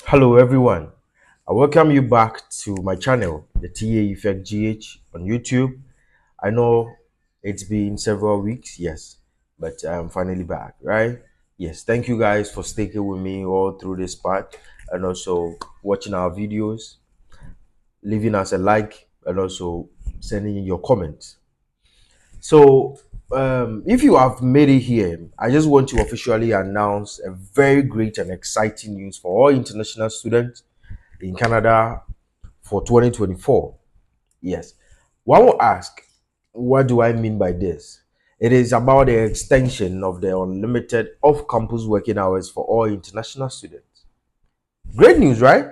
Hello everyone. I welcome you back to my channel, the TA Effect GH on YouTube. I know it's been several weeks, yes, but I'm finally back, right? Yes, thank you guys for sticking with me all through this part and also watching our videos, leaving us a like, and also sending in your comments. So, if you have made it here, I just want to officially announce a very great and exciting news for all international students in Canada for 2024. Yes. One will ask, what do I mean by this? It is about the extension of the unlimited off campus working hours for all international students. Great news, right?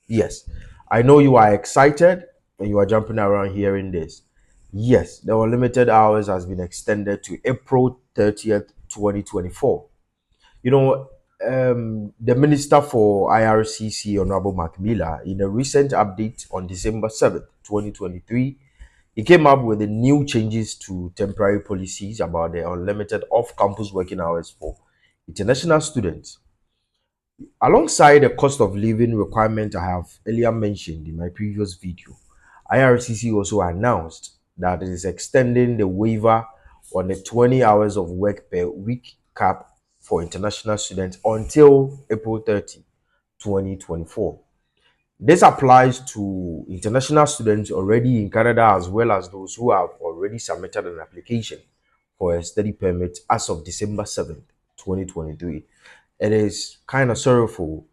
Yes. I know you are excited and you are jumping around hearing this. Yes, the unlimited hours has been extended to April 30th, 2024. You know, the Minister for IRCC, Honorable Mark Miller, in a recent update on December 7th, 2023, he came up with the new changes to temporary policies about the unlimited off-campus working hours for international students. Alongside the cost of living requirement I have earlier mentioned in my previous video, IRCC also announced that it is extending the waiver on the 20 hours of work per week cap for international students until April 30, 2024. This applies to international students already in Canada as well as those who have already submitted an application for a study permit as of December 7th, 2023. It is kind of sorrowful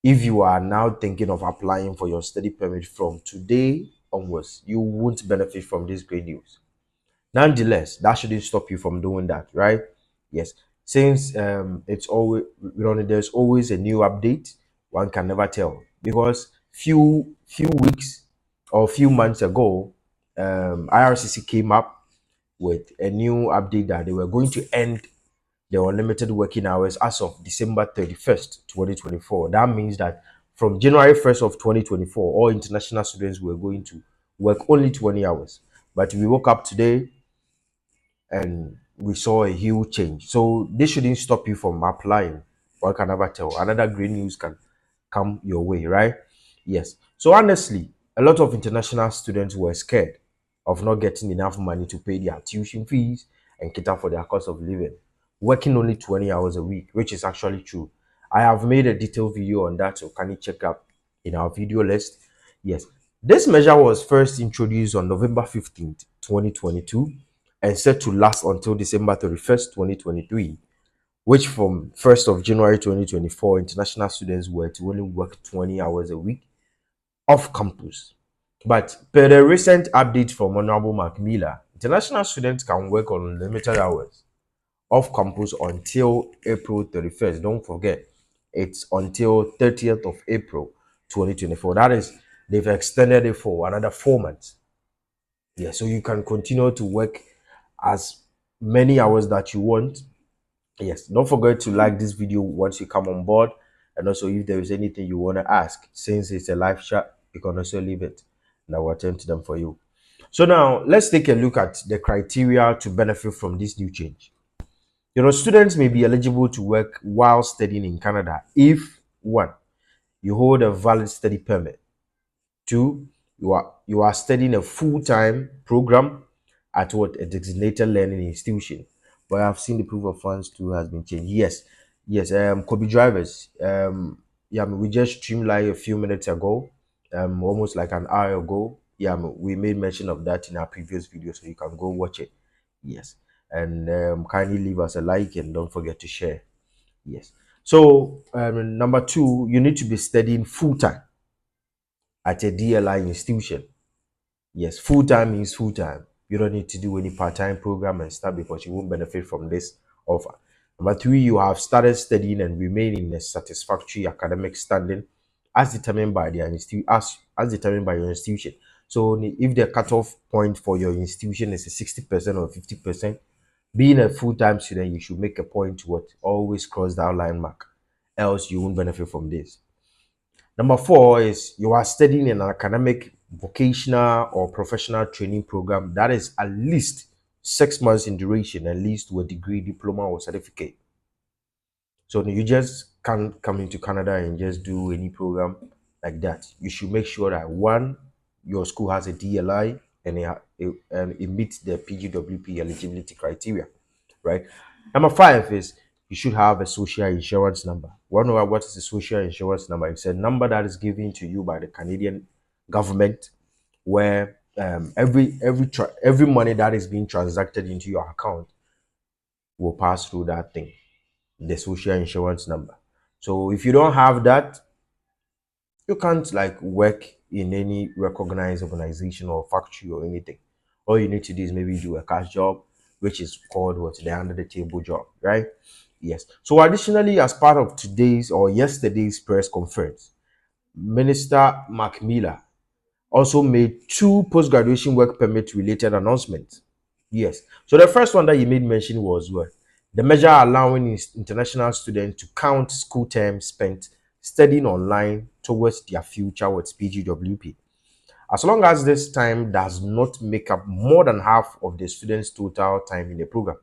if you are now thinking of applying for your study permit from today onwards. You won't benefit from this great news. Nonetheless, that shouldn't stop you from doing that, right? Yes, since it's always, there's always a new update. One can never tell, because few weeks or few months ago, IRCC came up with a new update that they were going to end the unlimited working hours as of December 31st, 2024. That means that from January 1st of 2024, all international students were going to work only 20 hours. But we woke up today and we saw a huge change. So this shouldn't stop you from applying. One can never tell. Another great news can come your way, right? Yes. So honestly, a lot of international students were scared of not getting enough money to pay their tuition fees and cater for their cost of living, working only 20 hours a week, which is actually true. I have made a detailed video on that, so can you check out in our video list? Yes. This measure was first introduced on November 15th, 2022 and set to last until December 31st, 2023, which from 1st of January 2024, international students were to only work 20 hours a week off campus. But per the recent update from Honorable Mark Miller, international students can work on limited hours off campus until April 31st. Don't forget, it's until 30th of April 2024. That is, they've extended it for another 4 months. Yeah, so you can continue to work as many hours that you want. Yes, don't forget to like this video once you come on board, and also if there is anything you want to ask, since it's a live chat, you can also leave it and I will attend to them for you. So now let's take a look at the criteria to benefit from this new change. Students may be eligible to work while studying in Canada if: one, you hold a valid study permit; two, you are studying a full-time program at a designated learning institution. But I've seen the proof of funds too has been changed. Yes. Could be drivers. Yeah, we just streamlined a few minutes ago, almost like an hour ago. Yeah, we made mention of that in our previous video, so you can go watch it. Yes, and kindly leave us a like and don't forget to share. Yes. So number two, you need to be studying full time at a DLI institution. Yes, full time means full time. You don't need to do any part time program and stuff because you won't benefit from this offer. Number three, you have started studying and remain in a satisfactory academic standing as determined by their as determined by your institution. So if the cutoff point for your institution is a 60% or 50%, being a full-time student, you should make a point to what always cross that line mark, else you won't benefit from this. Number four is you are studying in an academic, vocational, or professional training program that is at least 6 months in duration, at least to a degree, diploma, or certificate. So you just can't come into Canada and just do any program like that. You should make sure that one, your school has a DLI and it meets the PGWP eligibility criteria, right? Number five is you should have a social insurance number. What is a social insurance number? It's a number that is given to you by the Canadian government, where every money that is being transacted into your account will pass through that thing, the social insurance number. So if you don't have that, you can't like work in any recognized organization or factory or anything. All you need to do is maybe do a cash job, which is called what, the under the table job, right? Yes. So additionally, as part of today's or yesterday's press conference, Minister Mark Miller also made two post-graduation work permit related announcements. Yes. So the first one that he made mention was what? The measure allowing international students to count school term spent studying online towards their future with PGWP. As long as this time does not make up more than half of the students' total time in the program.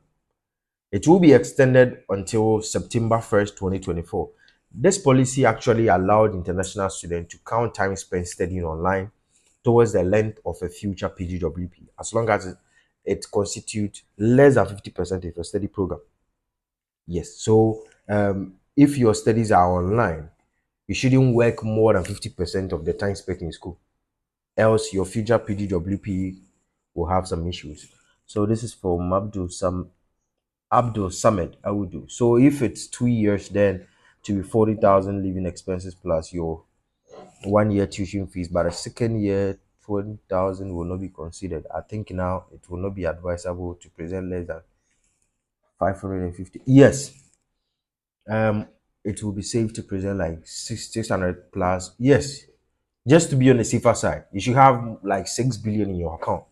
It will be extended until September 1st, 2024. This policy actually allowed international students to count time spent studying online towards the length of a future PGWP, as long as it constitutes less than 50% of your study program. Yes, so if your studies are online, you shouldn't work more than 50% of the time spent in school, else your future PGWP will have some issues. So this is from Abdul Samad Awudu. So if it's 2 years, then to be 40,000 living expenses plus your 1 year tuition fees. But the second year, 20,000 will not be considered. I think now it will not be advisable to present less than 550. Yes, it will be safe to present like 600 plus. Yes, just to be on the safer side, you should have like 6 billion in your account,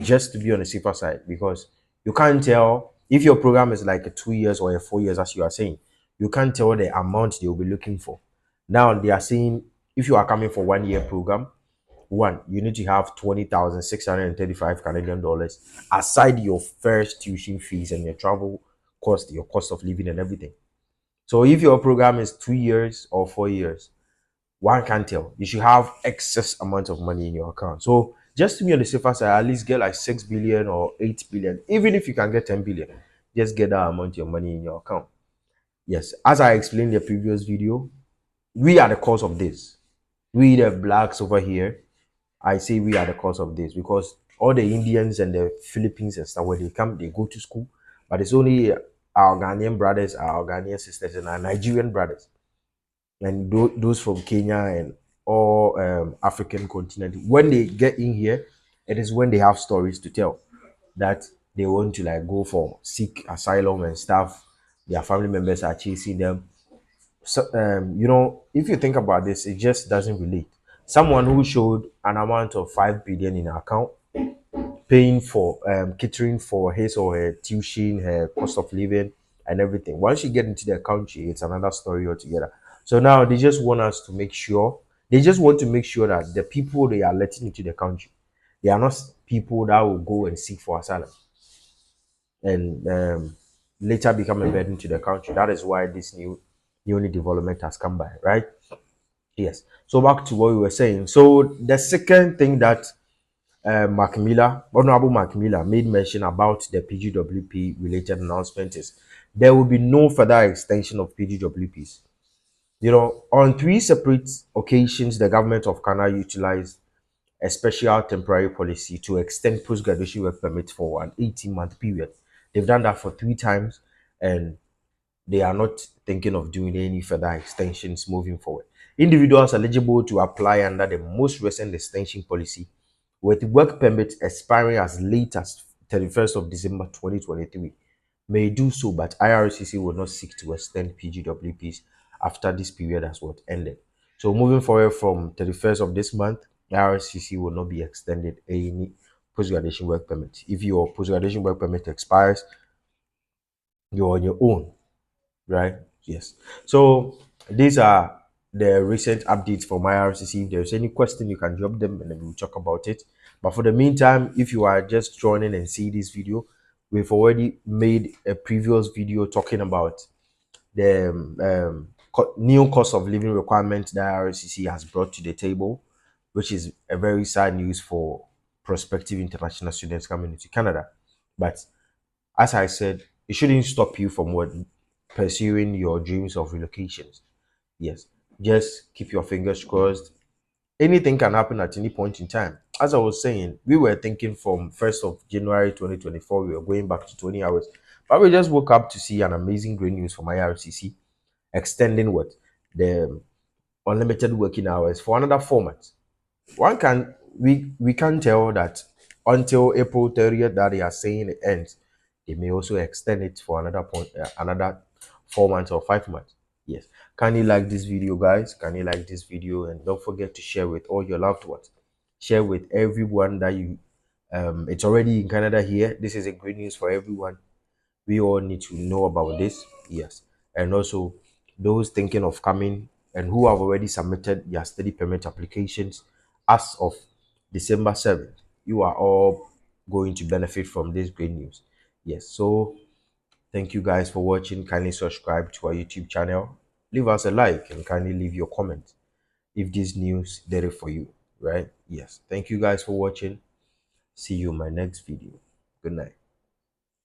just to be on the safer side, because you can't tell if your program is like a 2 years or a 4 years, as you are saying. You can't tell the amount they will be looking for. Now they are saying if you are coming for 1 year program, one, you need to have 20,635 Canadian dollars aside your first tuition fees and your travel cost, your cost of living and everything. So if your program is 2 years or 4 years, one can't tell. You should have excess amount of money in your account. So just to be on the safer side, at least get like 6 billion or 8 billion. Even if you can get 10 billion, just get that amount of money in your account. Yes, as I explained in the previous video, we are the cause of this. We the blacks over here, I say we are the cause of this, because all the Indians and the Philippines and stuff, when they come, they go to school, but it's only our Ghanaian brothers, our Ghanaian sisters, and our Nigerian brothers, and those from Kenya and all African continent. When they get in here, it is when they have stories to tell that they want to like go for seek asylum and stuff. Their family members are chasing them. So, if you think about this, it just doesn't relate. Someone who showed an amount of 5 billion in her account, paying for catering for his or her tuition, her cost of living, and everything. Once you get into the country, it's another story altogether. So now they just want us to make sure, they just want to make sure that the people they are letting into the country, they are not people that will go and seek for asylum and later become a burden to the country. That is why this new development has come by, right? Yes. So back to what we were saying. So the second thing that Honorable Mark Miller made mention about the PGWP related announcement is there will be no further extension of PGWPs. On three separate occasions, the government of Canada utilized a special temporary policy to extend post-graduation work permit for an 18-month period. They've done that for 3 times, and they are not thinking of doing any further extensions moving forward. Individuals eligible to apply under the most recent extension policy with work permits expiring as late as 31st of December 2023 may do so, but IRCC will not seek to extend PGWPs after this period has ended. So moving forward from 31st of this month, IRCC will not be extended any post-graduation work permit. If your post-graduation work permit expires, you're on your own, right? Yes. So these are the recent updates from IRCC. If there's any question, you can drop them and then we'll talk about it. But for the meantime, if you are just joining and see this video, we've already made a previous video talking about the new cost of living requirement that RCC has brought to the table, which is a very sad news for prospective international students coming into Canada. But as I said, it shouldn't stop you from what pursuing your dreams of relocations. Yes, just keep your fingers crossed. Anything can happen at any point in time. As I was saying, we were thinking from 1st of January 2024, we were going back to 20 hours. But we just woke up to see an amazing great news from IRCC extending what? The unlimited working hours for another 4 months. One can we can tell that until April 30th that they are saying it ends. They may also extend it for another 4 months or 5 months. Yes. Can you like this video, guys? Can you like this video? And don't forget to share with all your loved ones. Share with everyone that you it's already in Canada here. This is a great news for everyone. We all need to know about this. Yes. And also those thinking of coming and who have already submitted their study permit applications as of December 7th, you are all going to benefit from this great news. Yes. So thank you guys for watching. Kindly subscribe to our YouTube channel. Leave us a like and kindly leave your comment if this news did it for you. Right? Yes. Thank you guys for watching. See you in my next video. Good night.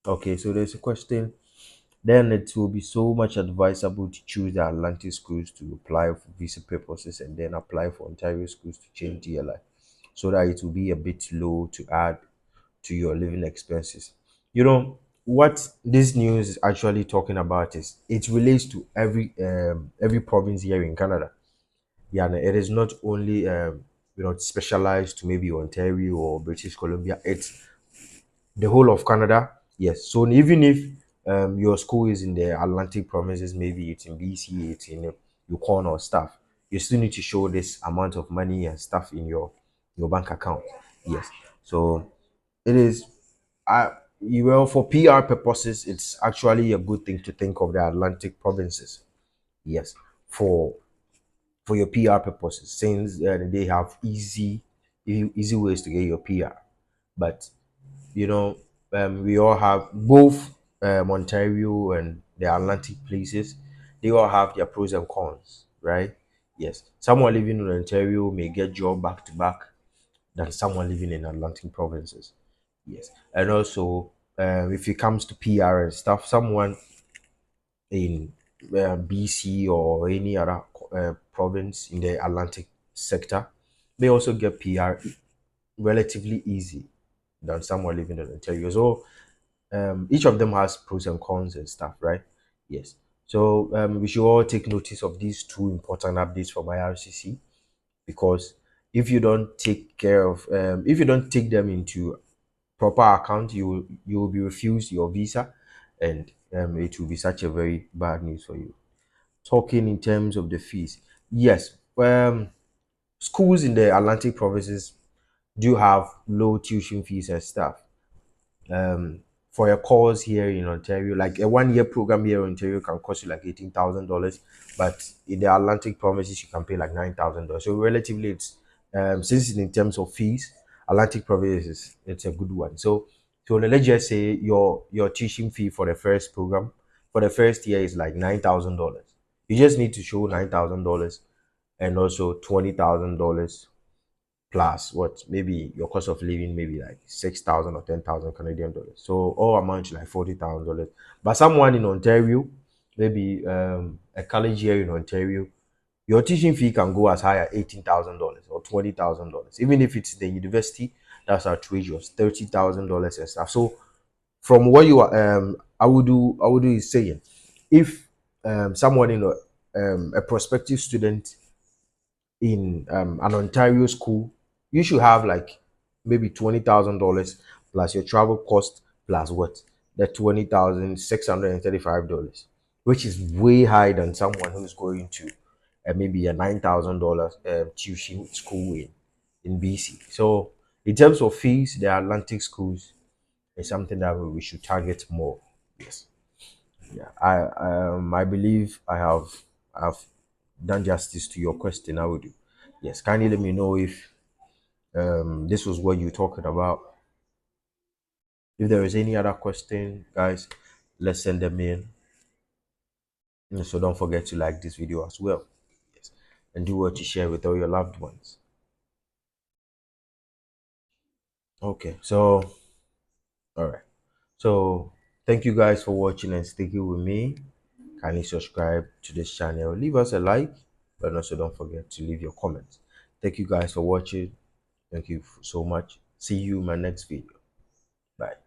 Okay, so there's a question. Then it will be so much advisable to choose the Atlantic schools to apply for visa purposes and then apply for Ontario schools to change DLI so that it will be a bit low to add to your living expenses. You know, what this news is actually talking about is it relates to every province here in Canada. Yeah, and it is not only specialized to maybe Ontario or British Columbia. It's the whole of Canada. Yes. So even if your school is in the Atlantic provinces, maybe it's in BC, it's in Yukon or stuff, you still need to show this amount of money and stuff in your bank account. Yes. So it is. Well, for PR purposes, it's actually a good thing to think of the Atlantic provinces. Yes. For your PR purposes, since they have easy ways to get your PR, but you know, we all have both Ontario and the Atlantic places. They all have their pros and cons, right? Yes. Someone living in Ontario may get job back to back than someone living in Atlantic provinces. Yes. And also, if it comes to PR and stuff, someone in BC or any other province in the Atlantic sector, they also get PR relatively easy than someone living in Ontario. So each of them has pros and cons and stuff, right? Yes. So we should all take notice of these two important updates from IRCC, because if you don't take them into proper account, you will be refused your visa, and it will be such a very bad news for you. Talking in terms of the fees, yes, schools in the Atlantic provinces do have low tuition fees and stuff. For a course here in Ontario, like a 1 year program here in Ontario can cost you like $18,000, but in the Atlantic provinces you can pay like $9,000. So relatively, it's since in terms of fees, Atlantic provinces it's a good one. So let's just say your tuition fee for the first program for the first year is like $9,000. You just need to show $9,000 and also $20,000 plus what maybe your cost of living maybe like 6,000 or 10,000 Canadian dollars. So all amount like $40,000. But someone in Ontario, maybe a college here in Ontario, your teaching fee can go as high as $18,000 or $20,000. Even if it's the university, that's outrageous, $30,000 and stuff. So from what you are, I would do is saying, if someone in a prospective student in an Ontario school, you should have like maybe $20,000 plus your travel cost plus what the $20,635, which is way higher than someone who's going to maybe a $9,000 tuition school in BC. So in terms of fees, the Atlantic schools is something that we should target more. Yes, yeah. I believe I've done justice to your question. I would do. Yes, can you let me know if this was what you're talking about? If there is any other question, guys, let's send them in. And so don't forget to like this video as well. Yes. And do what to share with all your loved ones. Okay, so all right. So thank you guys for watching and sticking with me. Kindly subscribe to this channel. Leave us a like, but also don't forget to leave your comments. Thank you guys for watching. Thank you so much. See you in my next video. Bye.